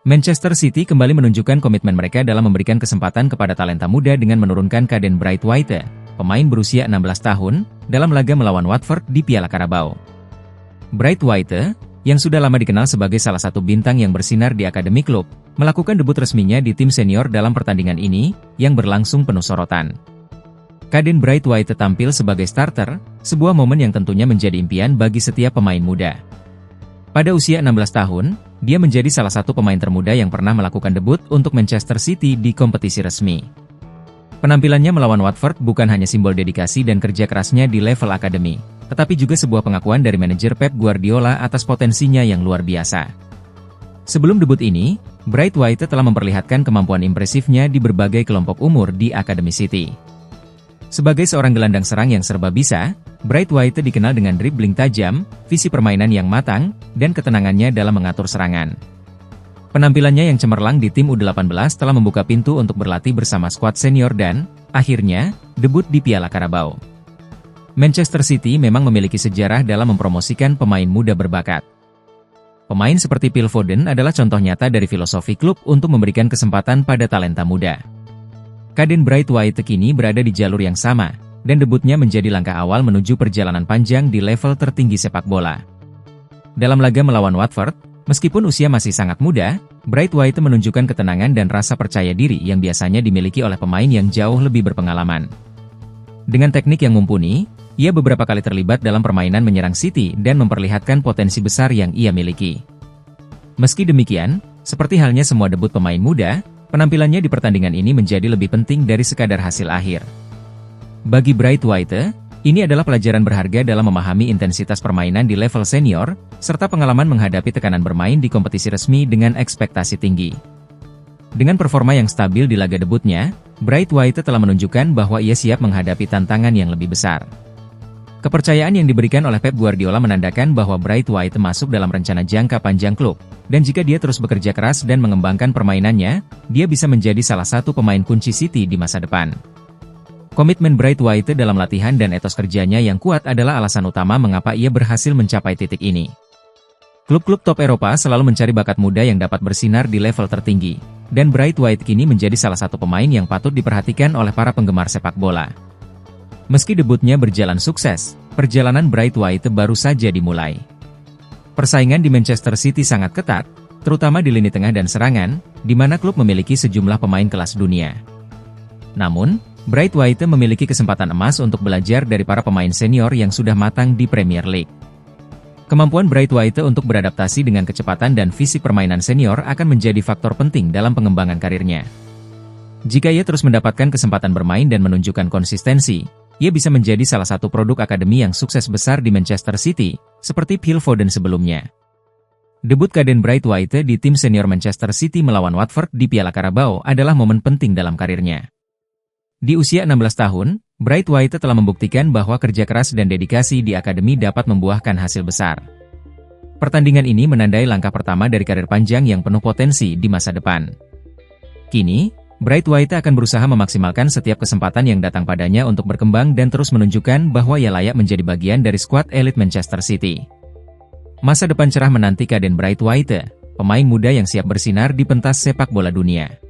Manchester City kembali menunjukkan komitmen mereka dalam memberikan kesempatan kepada talenta muda dengan menurunkan Kaden Braithwaite, pemain berusia 16 tahun, dalam laga melawan Watford di Piala Carabao. Braithwaite, yang sudah lama dikenal sebagai salah satu bintang yang bersinar di akademi klub, melakukan debut resminya di tim senior dalam pertandingan ini, yang berlangsung penuh sorotan. Kaden Braithwaite tampil sebagai starter, sebuah momen yang tentunya menjadi impian bagi setiap pemain muda. Pada usia 16 tahun, dia menjadi salah satu pemain termuda yang pernah melakukan debut untuk Manchester City di kompetisi resmi. Penampilannya melawan Watford bukan hanya simbol dedikasi dan kerja kerasnya di level akademi, tetapi juga sebuah pengakuan dari manajer Pep Guardiola atas potensinya yang luar biasa. Sebelum debut ini, Braithwaite telah memperlihatkan kemampuan impresifnya di berbagai kelompok umur di Akademi City. Sebagai seorang gelandang serang yang serba bisa, Braithwaite dikenal dengan dribbling tajam, visi permainan yang matang, dan ketenangannya dalam mengatur serangan. Penampilannya yang cemerlang di tim U18 telah membuka pintu untuk berlatih bersama skuad senior dan, akhirnya, debut di Piala Carabao. Manchester City memang memiliki sejarah dalam mempromosikan pemain muda berbakat. Pemain seperti Phil Foden adalah contoh nyata dari filosofi klub untuk memberikan kesempatan pada talenta muda. Kaden Braithwaite kini berada di jalur yang sama, dan debutnya menjadi langkah awal menuju perjalanan panjang di level tertinggi sepak bola. Dalam laga melawan Watford, meskipun usia masih sangat muda, Braithwaite menunjukkan ketenangan dan rasa percaya diri yang biasanya dimiliki oleh pemain yang jauh lebih berpengalaman. Dengan teknik yang mumpuni, ia beberapa kali terlibat dalam permainan menyerang City dan memperlihatkan potensi besar yang ia miliki. Meski demikian, seperti halnya semua debut pemain muda, penampilannya di pertandingan ini menjadi lebih penting dari sekadar hasil akhir. Bagi Braithwaite, ini adalah pelajaran berharga dalam memahami intensitas permainan di level senior, serta pengalaman menghadapi tekanan bermain di kompetisi resmi dengan ekspektasi tinggi. Dengan performa yang stabil di laga debutnya, Braithwaite telah menunjukkan bahwa ia siap menghadapi tantangan yang lebih besar. Kepercayaan yang diberikan oleh Pep Guardiola menandakan bahwa Braithwaite masuk dalam rencana jangka panjang klub, dan jika dia terus bekerja keras dan mengembangkan permainannya, dia bisa menjadi salah satu pemain kunci City di masa depan. Komitmen Braithwaite dalam latihan dan etos kerjanya yang kuat adalah alasan utama mengapa ia berhasil mencapai titik ini. Klub-klub top Eropa selalu mencari bakat muda yang dapat bersinar di level tertinggi, dan Braithwaite kini menjadi salah satu pemain yang patut diperhatikan oleh para penggemar sepak bola. Meski debutnya berjalan sukses, perjalanan Braithwaite baru saja dimulai. Persaingan di Manchester City sangat ketat, terutama di lini tengah dan serangan, di mana klub memiliki sejumlah pemain kelas dunia. Namun, Braithwaite memiliki kesempatan emas untuk belajar dari para pemain senior yang sudah matang di Premier League. Kemampuan Braithwaite untuk beradaptasi dengan kecepatan dan fisik permainan senior akan menjadi faktor penting dalam pengembangan karirnya. Jika ia terus mendapatkan kesempatan bermain dan menunjukkan konsistensi, ia bisa menjadi salah satu produk akademi yang sukses besar di Manchester City, seperti Phil Foden sebelumnya. Debut Kaden Braithwaite di tim senior Manchester City melawan Watford di Piala Carabao adalah momen penting dalam karirnya. Di usia 16 tahun, Braithwaite telah membuktikan bahwa kerja keras dan dedikasi di akademi dapat membuahkan hasil besar. Pertandingan ini menandai langkah pertama dari karir panjang yang penuh potensi di masa depan. Kini, Braithwaite akan berusaha memaksimalkan setiap kesempatan yang datang padanya untuk berkembang dan terus menunjukkan bahwa ia layak menjadi bagian dari skuad elit Manchester City. Masa depan cerah menanti Kaden Braithwaite, pemain muda yang siap bersinar di pentas sepak bola dunia.